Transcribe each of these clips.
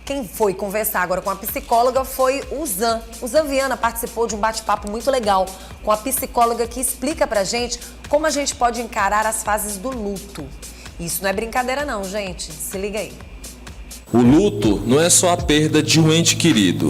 Quem foi conversar agora com a psicóloga foi o Zan. O Zan Viana participou de um bate-papo muito legal com a psicóloga que explica pra gente como a gente pode encarar as fases do luto. Isso não é brincadeira não, gente. Se liga aí. O luto não é só a perda de um ente querido,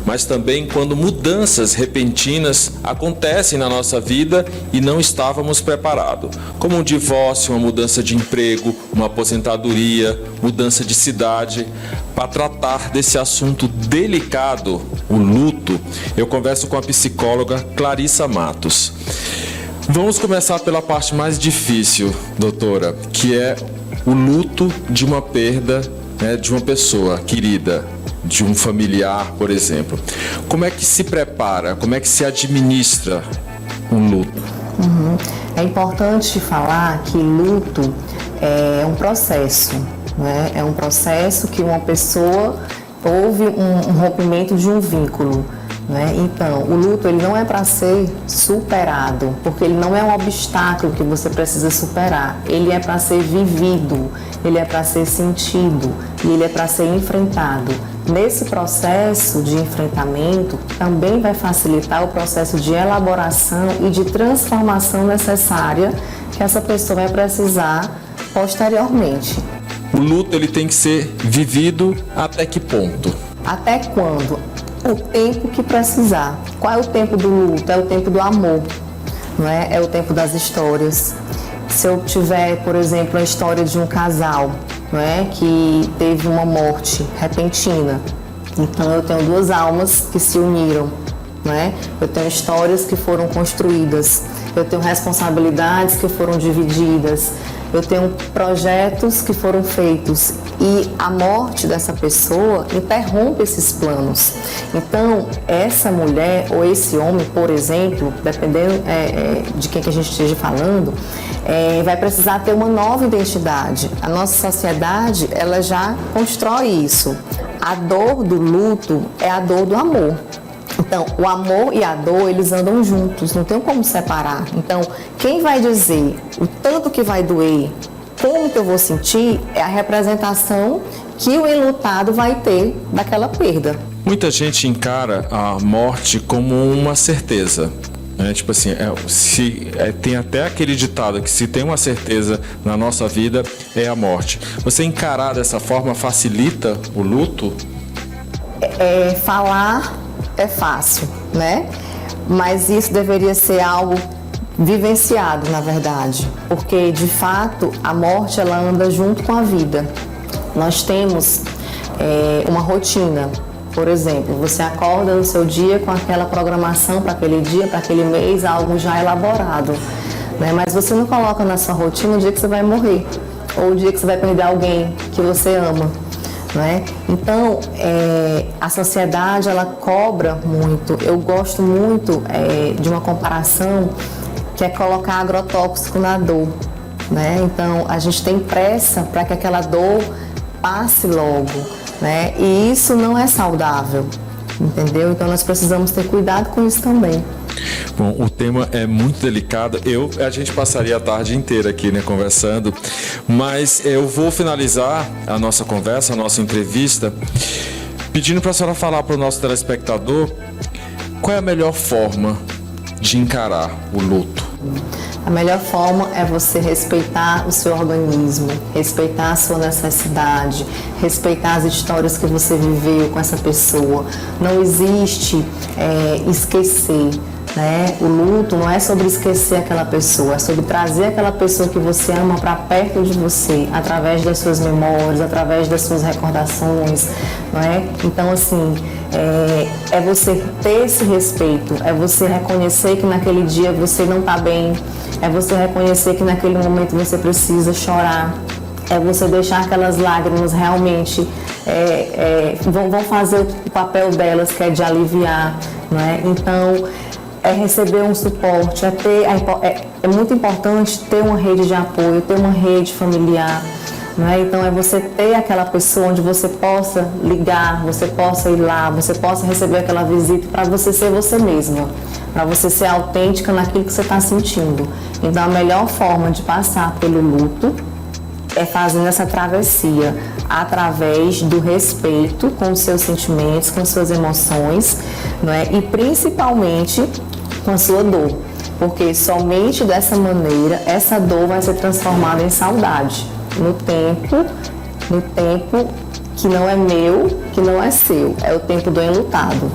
mas também quando mudanças repentinas acontecem na nossa vida e não estávamos preparados, como um divórcio, uma mudança de emprego, uma aposentadoria, mudança de cidade. Para tratar desse assunto delicado, o luto, eu converso com a psicóloga Clarissa Matos. Vamos começar pela parte mais difícil, doutora, que é o luto de uma perda, de uma pessoa querida, de um familiar, por exemplo. Como é que se prepara, como é que se administra um luto? É importante falar que luto é um processo, né? É um processo que uma pessoa houve um rompimento de um vínculo. Então, o luto ele não é para ser superado, porque ele não é um obstáculo que você precisa superar. Ele é para ser vivido, ele é para ser sentido e ele é para ser enfrentado. Nesse processo de enfrentamento, também vai facilitar o processo de elaboração e de transformação necessária que essa pessoa vai precisar posteriormente. O luto ele tem que ser vivido até que ponto? Até quando? O tempo que precisar. Qual é o tempo do luto? É o tempo do amor, não é? É o tempo das histórias. Se eu tiver, por exemplo, a história de um casal, não é? Que teve uma morte repentina, então eu tenho duas almas que se uniram, não é? Eu tenho histórias que foram construídas, eu tenho responsabilidades que foram divididas, eu tenho projetos que foram feitos e a morte dessa pessoa interrompe esses planos. Então, essa mulher ou esse homem, por exemplo, dependendo de quem que a gente esteja falando, vai precisar ter uma nova identidade. A nossa sociedade, ela já constrói isso. A dor do luto é a dor do amor. Então, o amor e a dor, eles andam juntos, não tem como separar. Então, quem vai dizer o tanto que vai doer, como que eu vou sentir, é a representação que o enlutado vai ter daquela perda. Muita gente encara a morte como uma certeza. Tipo assim, tem até aquele ditado que se tem uma certeza na nossa vida, é a morte. Você encarar dessa forma facilita o luto? Falar é fácil, né? Mas isso deveria ser algo vivenciado, na verdade, porque de fato a morte ela anda junto com a vida. Nós temos uma rotina, por exemplo, você acorda no seu dia com aquela programação para aquele dia, para aquele mês, algo já elaborado, né? Mas você não coloca na sua rotina o dia que você vai morrer ou o dia que você vai perder alguém que você ama. Então, a sociedade ela cobra muito. Eu gosto muito de uma comparação que é colocar agrotóxico na dor, né? Então, a gente tem pressa para que aquela dor passe logo, né? E isso não é saudável, entendeu? Então, nós precisamos ter cuidado com isso também. Bom, o tema é muito delicado. A gente passaria a tarde inteira aqui, conversando, mas eu vou finalizar a nossa conversa, a nossa entrevista, pedindo para a senhora falar para o nosso telespectador qual é a melhor forma de encarar o luto. A melhor forma é você respeitar o seu organismo, respeitar a sua necessidade, respeitar as histórias que você viveu com essa pessoa. Não existe esquecer. O luto não é sobre esquecer aquela pessoa, é sobre trazer aquela pessoa que você ama para perto de você, através das suas memórias, através das suas recordações, Então, assim, é você ter esse respeito, é você reconhecer que naquele dia você não está bem, é você reconhecer que naquele momento você precisa chorar, é você deixar aquelas lágrimas realmente vão fazer o papel delas, que é de aliviar, Então, é receber um suporte, é muito importante ter uma rede de apoio, ter uma rede familiar, Então é você ter aquela pessoa onde você possa ligar, você possa ir lá, você possa receber aquela visita para você ser você mesma, para você ser autêntica naquilo que você está sentindo. Então a melhor forma de passar pelo luto é fazendo essa travessia. através do respeito com os seus sentimentos, com suas emoções, não é? E principalmente com a sua dor, porque somente dessa maneira essa dor vai ser transformada em saudade no tempo que não é meu, que não é seu, é o tempo do enlutado.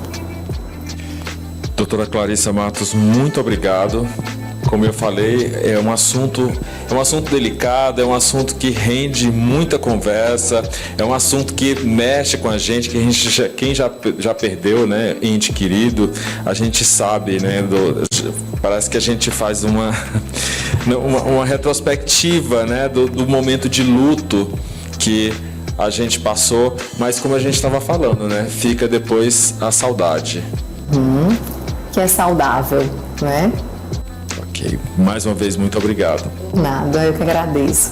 Doutora Clarissa Matos, muito obrigado. Como eu falei, é um assunto delicado, é um assunto que rende muita conversa, é um assunto que mexe com a gente, quem já perdeu, né, ente querido, a gente sabe, né, parece que a gente faz uma retrospectiva, né, do momento de luto que a gente passou, mas como a gente estava falando, né, fica depois a saudade. Que é saudável, né? Ok, mais uma vez, muito obrigado. Nada, eu que agradeço.